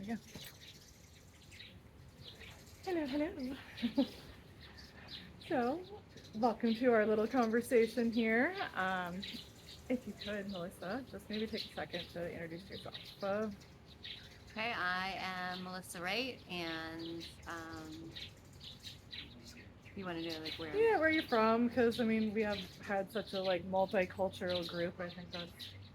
Yeah. Hello, hello. So, welcome to our little conversation here. If you could, Melissa, just maybe take a second to introduce yourself. Okay, I am Melissa Wright, and you want to know like where? Yeah, where are you from? Because I mean, we have had such a like multicultural group. I think that's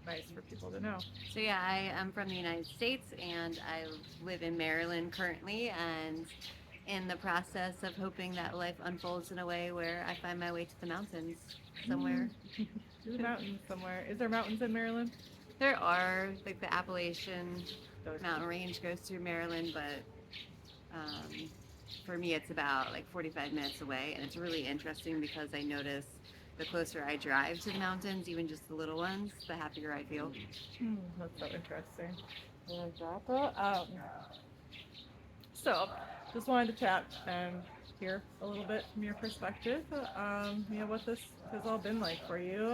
nice for people to know. So yeah, I am from the United States, and I live in Maryland currently, and in the process of hoping that life unfolds in a way where I find my way to the mountains somewhere. To the mountains somewhere. Is there mountains in Maryland? There are like the Appalachian Those. mountain range goes through Maryland, but um, for me, it's about like 45 minutes away, and it's really interesting because I notice the closer I drive to the mountains, even just the little ones, the happier I feel. That's so interesting. I like that. So, just wanted to chat and hear a little bit from your perspective. What this has all been like for you.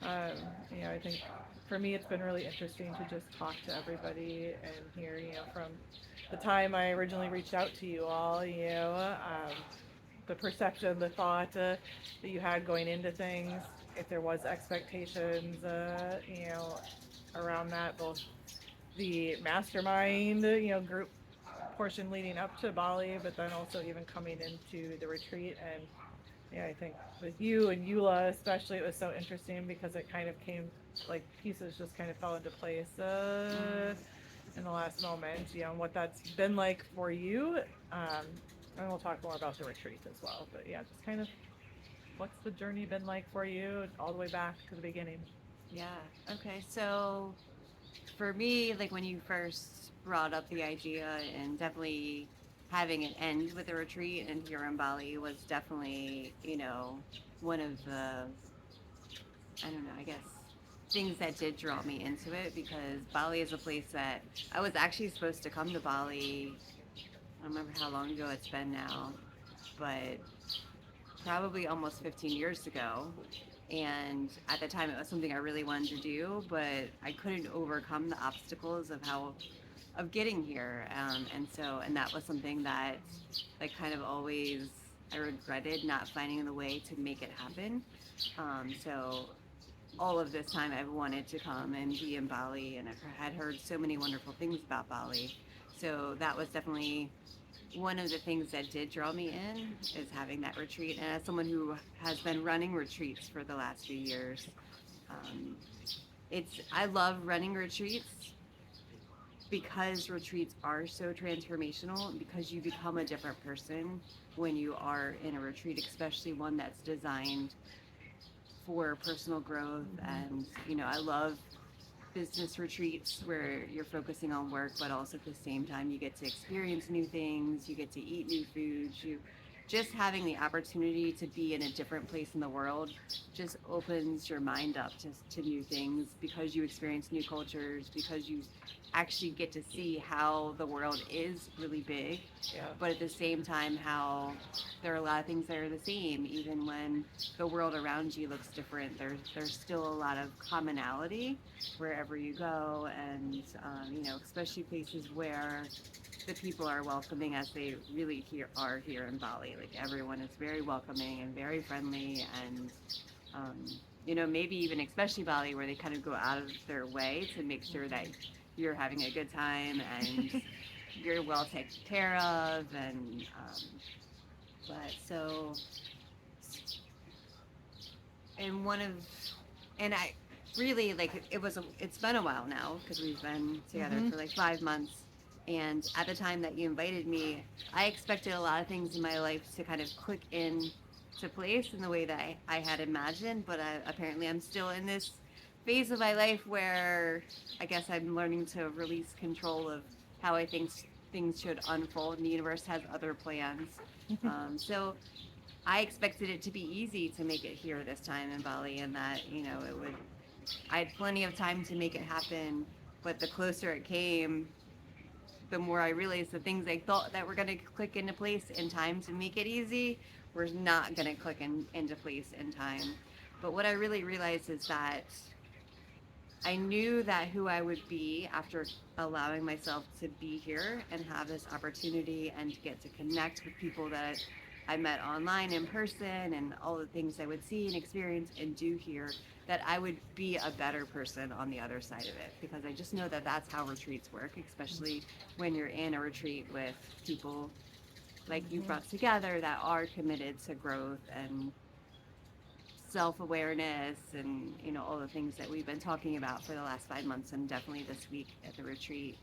Um, I think for me, it's been really interesting to just talk to everybody and hear, from the time I originally reached out to you all, the perception, the thought that you had going into things, if there was expectations, around that, both the mastermind, group portion leading up to Bali, but then also even coming into the retreat. And yeah, I think with you and Eula especially, it was so interesting because it kind of came like pieces just kind of fell into place in the last moment. And what that's been like for you. Um, and we'll talk more about the retreat as well. But yeah, just kind of what's the journey been like for you all the way back to the beginning? Yeah. Okay. So for me, like when you first brought up the idea, and definitely having it end with a retreat and here in Bali was definitely, one of the, I don't know, I guess, things that did draw me into it because Bali is a place that I was actually supposed to come to Bali. I don't remember how long ago it's been now, but probably almost 15 years ago. And at the time, it was something I really wanted to do, but I couldn't overcome the obstacles of getting here. And that was something that, like, kind of always I regretted not finding the way to make it happen. So all of this time, I've wanted to come and be in Bali, and I've had heard so many wonderful things about Bali. So that was definitely one of the things that did draw me in is having that retreat. And as someone who has been running retreats for the last few years, um, I love running retreats because retreats are so transformational because you become a different person when you are in a retreat, especially one that's designed for personal growth. And I love business retreats where you're focusing on work, but also at the same time you get to experience new things, you get to eat new foods, you just having the opportunity to be in a different place in the world just opens your mind up to new things because you experience new cultures, because you actually get to see how the world is really big, Yeah. but at the same time how there are a lot of things that are the same. Even when the world around you looks different, there's still a lot of commonality wherever you go. And especially places where the people are welcoming as they really are here in Bali. Like everyone is very welcoming and very friendly, and um, maybe even especially Bali, where they kind of go out of their way to make sure that you're having a good time and you're well taken care of. And but so and one of and I really like it's been a while now because we've been together Mm-hmm. for like 5 months. And at the time that you invited me, I expected a lot of things in my life to kind of click in to place in the way that I had imagined, but apparently I'm still in this phase of my life where I guess I'm learning to release control of how I think things should unfold, and the universe has other plans. So I expected it to be easy to make it here this time in Bali, and that it would. I had plenty of time to make it happen, but the closer it came, the more I realized the things I thought that were going to click into place in time to make it easy were not going to click into place in time. But what I really realized is that I knew that who I would be after allowing myself to be here and have this opportunity and to get to connect with people that I met online, in person, and all the things I would see and experience and do here, that I would be a better person on the other side of it. Because I just know that that's how retreats work, especially when you're in a retreat with people like you brought together that are committed to growth and self-awareness, and all the things that we've been talking about for the last 5 months, and definitely this week at the retreat.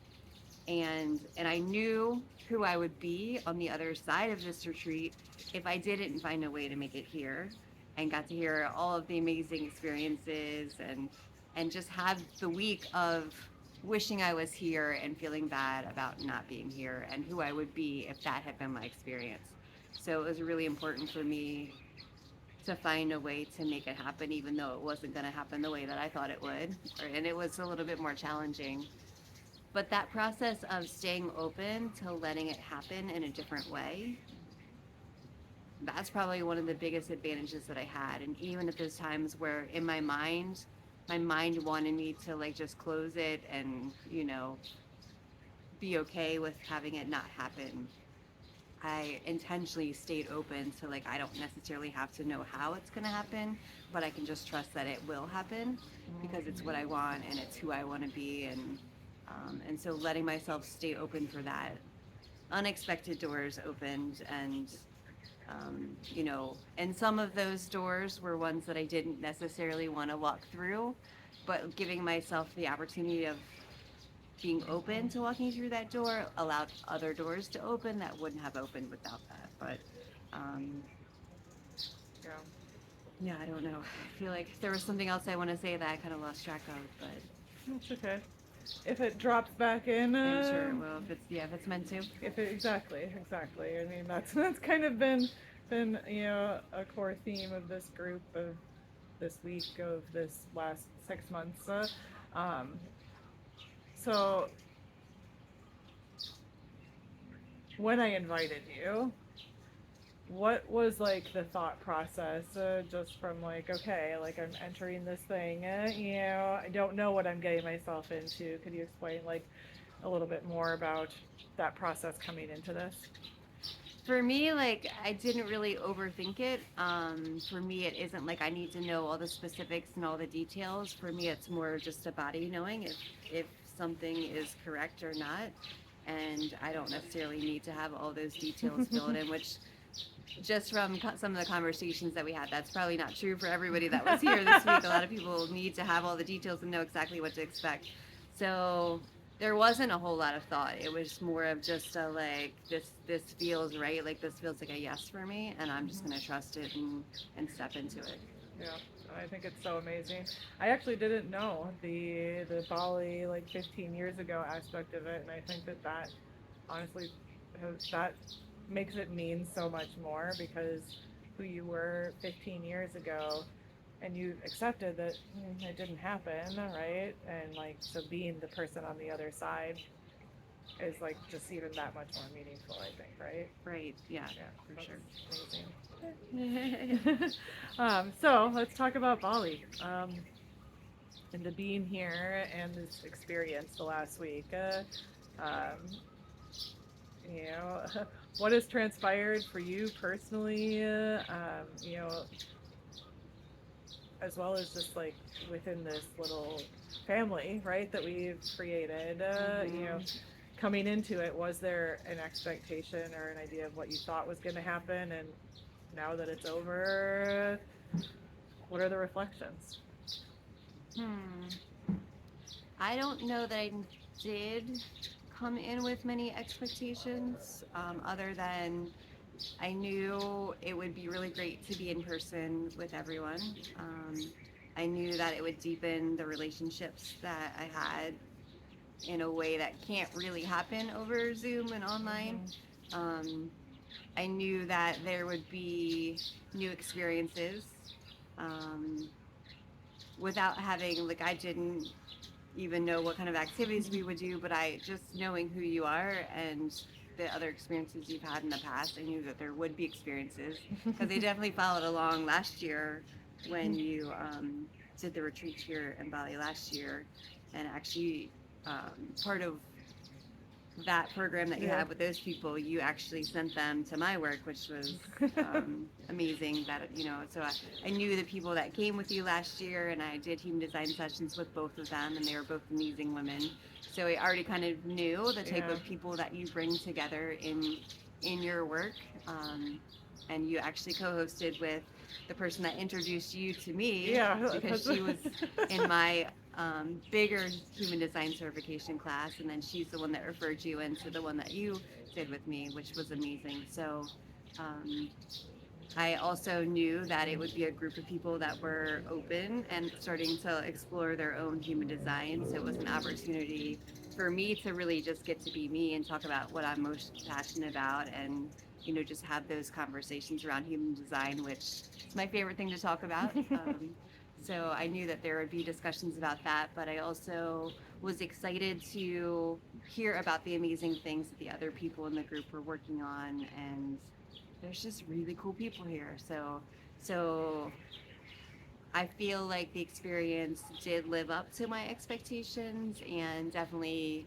And I knew who I would be on the other side of this retreat if I didn't find a way to make it here, and got to hear all of the amazing experiences, and just have the week of wishing I was here and feeling bad about not being here, and who I would be if that had been my experience. So it was really important for me to find a way to make it happen, even though it wasn't going to happen the way that I thought it would, and it was a little bit more challenging. But that process of staying open to letting it happen in a different way, that's probably one of the biggest advantages that I had. And even at those times where in my mind wanted me to like just close it and, be okay with having it not happen, I intentionally stayed open to like, I don't necessarily have to know how it's going to happen, but I can just trust that it will happen because it's what I want and it's who I want to be. And so letting myself stay open for that. Unexpected doors opened, and some of those doors were ones that I didn't necessarily want to walk through, but giving myself the opportunity of being open to walking through that door allowed other doors to open that wouldn't have opened without that. But Yeah. yeah, I don't know. I feel like there was something else I want to say that I kind of lost track of, but That's okay. If it drops back in, I'm sure it will if it's meant to. exactly. I mean, that's kind of been a core theme of this group, of this week, of this last 6 months. Um, so when I invited you, what was like the thought process, just from like, okay, like I'm entering this thing, I don't know what I'm getting myself into. Could you explain like a little bit more about that process coming into this? For me, like, I didn't really overthink it. For me, it isn't like I need to know all the specifics and all the details. For me, it's more just a body knowing if something is correct or not. And I don't necessarily need to have all those details filled in, which just from some of the conversations that we had, that's probably not true for everybody that was here this week. A lot of people need to have all the details and know exactly what to expect. So there wasn't a whole lot of thought. It was more of just a like, this feels right. Like this feels like a yes for me, and I'm just gonna trust it and step into it. Yeah, I think it's so amazing. I actually didn't know the Bali like 15 years ago aspect of it, and I think that honestly that makes it mean so much more, because who you were 15 years ago, and you accepted that it didn't happen, right? And like, so being the person on the other side is like just even that much more meaningful, I think, right? Right. Yeah. Yeah, For sure. amazing. So let's talk about Bali, and the being here and this experience the last week. Um, what has transpired for you personally, as well as just like within this little family, right, that we've created, coming into it, was there an expectation or an idea of what you thought was going to happen? And now that it's over, what are the reflections? I don't know that I did come in with many expectations, other than I knew it would be really great to be in person with everyone. I knew that it would deepen the relationships that I had in a way that can't really happen over Zoom and online. I knew that there would be new experiences, without having, like, I didn't even know what kind of activities we would do, but I just knowing who you are and the other experiences you've had in the past, I knew that there would be experiences, because they definitely followed along last year when you did the retreat here in Bali last year, and actually part of that program that you Yeah. have with those people, you actually sent them to my work, which was amazing. That so I knew the people that came with you last year, and I did human design sessions with both of them, and they were both amazing women. So I already kind of knew the type Yeah. of people that you bring together in your work, and you actually co-hosted with the person that introduced you to me Yeah. because she was in my bigger human design certification class, and then she's the one that referred you into the one that you did with me, which was amazing. So um, I also knew that it would be a group of people that were open and starting to explore their own human design. So it was an opportunity for me to really just get to be me and talk about what I'm most passionate about, and just have those conversations around human design, which is my favorite thing to talk about. So I knew that there would be discussions about that, but I also was excited to hear about the amazing things that the other people in the group were working on, and there's just really cool people here. So I feel like the experience did live up to my expectations, and definitely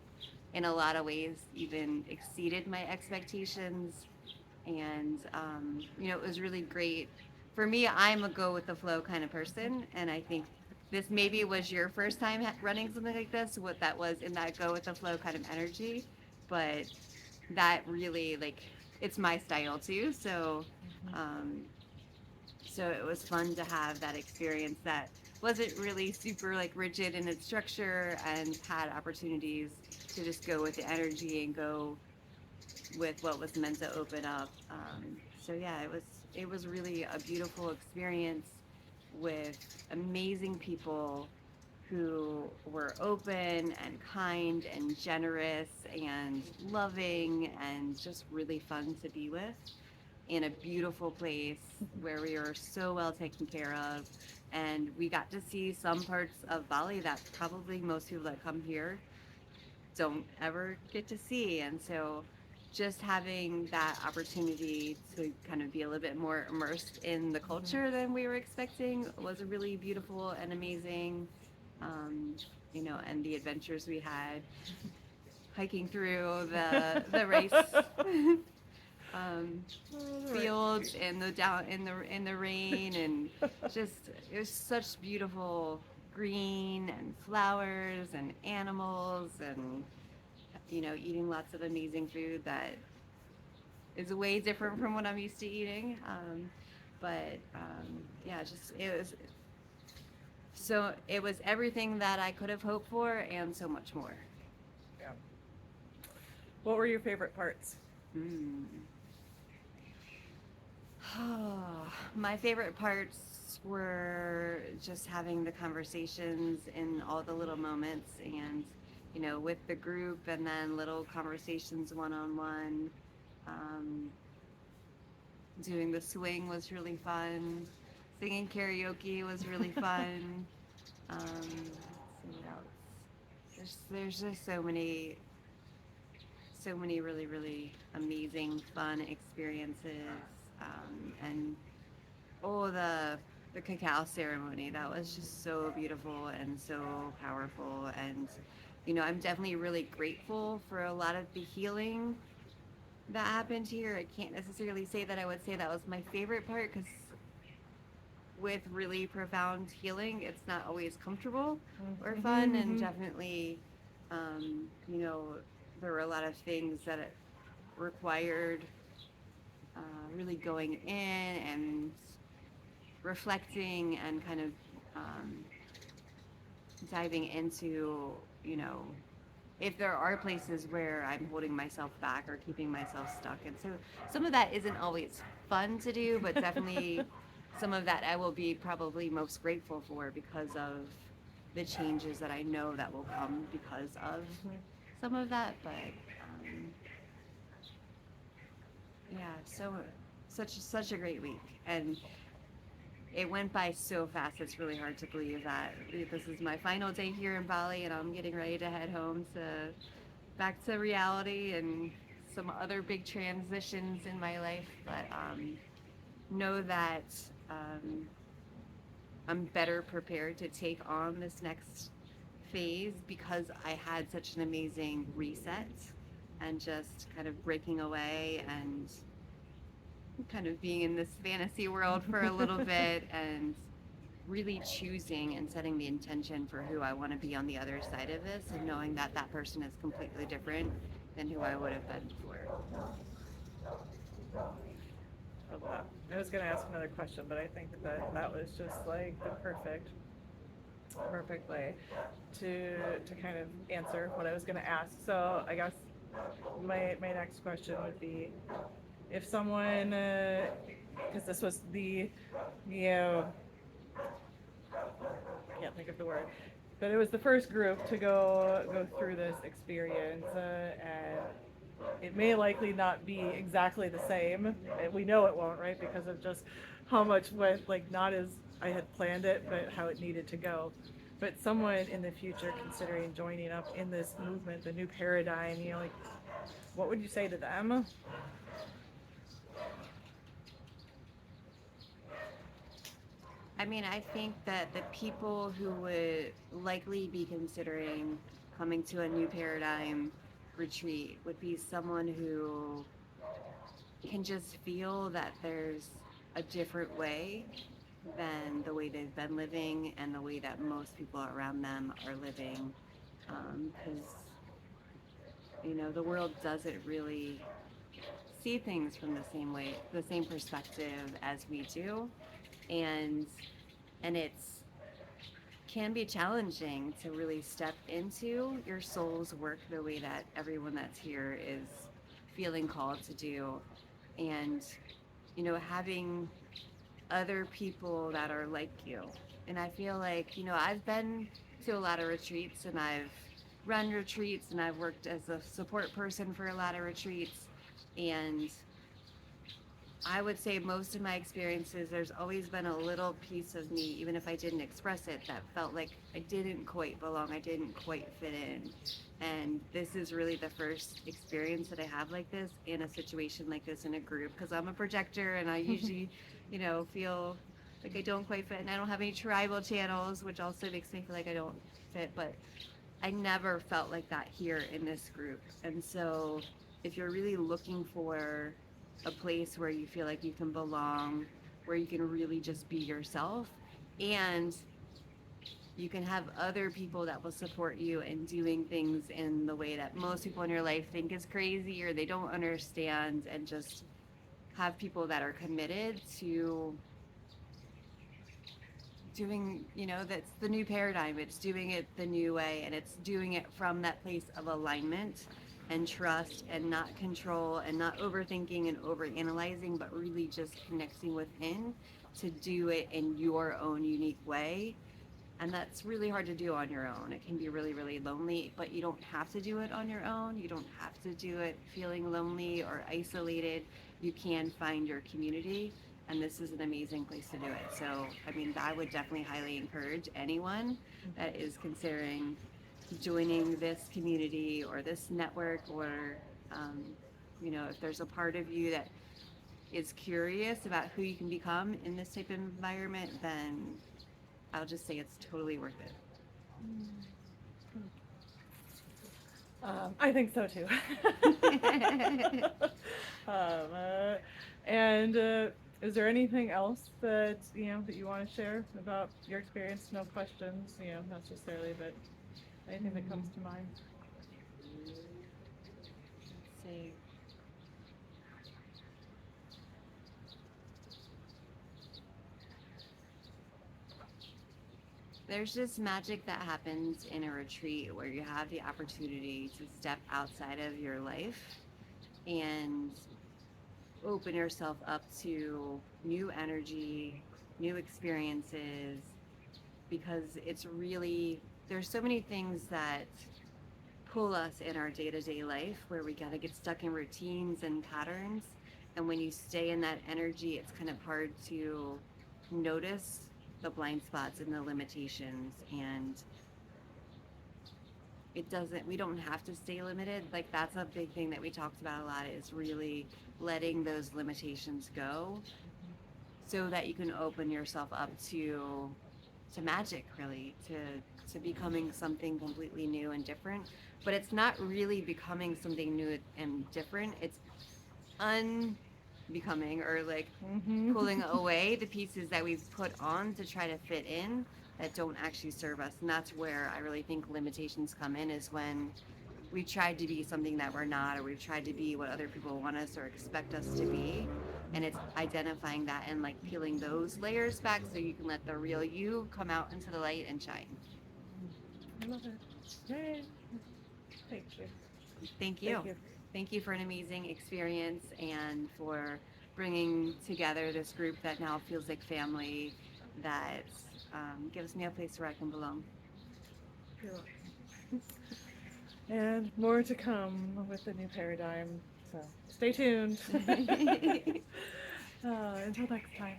in a lot of ways even exceeded my expectations. And it was really great. For me, I'm a go with the flow kind of person, and I think this maybe was your first time running something like this, what that was in that go with the flow kind of energy, but that really, like, it's my style too. So it was fun to have that experience that wasn't really super like rigid in its structure, and had opportunities to just go with the energy and go with what was meant to open up. So yeah, it was really a beautiful experience with amazing people who were open and kind and generous and loving, and just really fun to be with, in a beautiful place where we were so well taken care of. And we got to see some parts of Bali that probably most people that come here don't ever get to see. And so just having that opportunity to kind of be a little bit more immersed in the culture than we were expecting was really beautiful and amazing. Um, and the adventures we had hiking through the rice um, fields in the down in the rain, and just it was such beautiful green and flowers and animals, and eating lots of amazing food that is way different from what I'm used to eating. But yeah, just it was everything that I could have hoped for and so much more. Yeah. What were your favorite parts? Mm. My favorite parts were just having the conversations in all the little moments, and with the group, and then little conversations one on one. Doing the swing was really fun. Singing karaoke was really fun. Let's see what else. There's just so many really, really amazing fun experiences. And the cacao ceremony, that was just so beautiful and so powerful. And I'm definitely really grateful for a lot of the healing that happened here. I can't necessarily say that I would say that was my favorite part, because with really profound healing, it's not always comfortable or fun. And definitely, um, you know, there were a lot of things that it required really going in and reflecting, and kind of um, diving into, you know, if there are places where I'm holding myself back or keeping myself stuck. And so some of that isn't always fun to do, but definitely some of that I will be probably most grateful for, because of the changes that I know that will come because of some of that. But yeah, so such a great week. And it went by so fast. It's really hard to believe that this is my final day here in Bali, and I'm getting ready to head home to back to reality and some other big transitions in my life. But know that um, I'm better prepared to take on this next phase because I had such an amazing reset and just kind of breaking away and kind of being in this fantasy world for a little bit and really choosing and setting the intention for who I want to be on the other side of this and knowing that that person is completely different than who I would have been before. Love that. I was gonna ask another question, but I think that that was just like the perfect way to kind of answer what I was gonna ask. So I guess my next question would be if someone, because this was the, you know, I can't think of the word, but it was the first group to go through this experience, and it may likely not be exactly the same. We know it won't, right? Because of just how much went like not as I had planned it, but how it needed to go. But someone in the future considering joining up in this movement, the new paradigm, you know, like what would you say to them? I mean, I think that the people who would likely be considering coming to a new paradigm retreat would be someone who can just feel that there's a different way than the way they've been living and the way that most people around them are living. Because, you know, the world doesn't really see things from the same way, the same perspective as we do. And it's can be challenging to really step into your soul's work the way that everyone that's here is feeling called to do. And, you know, having other people that are like you. And I feel like, you know, I've been to a lot of retreats and I've run retreats and I've worked as a support person for a lot of retreats. And I would say most of my experiences, there's always been a little piece of me, even if I didn't express it, that felt like I didn't quite belong, I didn't quite fit in. And this is really the first experience that I have like this in a situation like this in a group, because I'm a projector and I usually, you know, feel like I don't quite fit and I don't have any tribal channels, which also makes me feel like I don't fit, but I never felt like that here in this group. And so if you're really looking for a place where you feel like you can belong, where you can really just be yourself, and you can have other people that will support you in doing things in the way that most people in your life think is crazy or they don't understand, and just have people that are committed to doing, you know, that's the new paradigm. It's doing it the new way, and it's doing it from that place of alignment and trust and not control and not overthinking and overanalyzing, but really just connecting within to do it in your own unique way. And that's really hard to do on your own. It can be really, really lonely, but you don't have to do it on your own. You don't have to do it feeling lonely or isolated. You can find your community, and this is an amazing place to do it. So, I mean, I would definitely highly encourage anyone that is considering joining this community or this network, or, um, you know, if there's a part of you that is curious about who you can become in this type of environment, then I'll just say it's totally worth it. I think so too. And is there anything else that you know that you want to share about your experience? No questions, you know, necessarily, but anything that comes to mind. Say, there's just magic that happens in a retreat where you have the opportunity to step outside of your life and open yourself up to new energy, new experiences, because it's really, there's so many things that pull us in our day-to-day life where we gotta get stuck in routines and patterns. And when you stay in that energy, it's kind of hard to notice the blind spots and the limitations. And it doesn't, we don't have to stay limited. Like, that's a big thing that we talked about a lot, is really letting those limitations go so that you can open yourself up to magic, really, to becoming something completely new and different. But it's not really becoming something new and different. It's unbecoming, or like Mm-hmm. pulling away the pieces that we've put on to try to fit in that don't actually serve us. And that's where I really think limitations come in, is when we tried to be something that we're not, or we've tried to be what other people want us or expect us to be. And it's identifying that and like peeling those layers back so you can let the real you come out into the light and shine. I love it. Yay. Thank you. Thank you. Thank you. Thank you for an amazing experience and for bringing together this group that now feels like family, that gives me a place where I can belong. You're welcome. And more to come with the new paradigm. So stay tuned. Until next time.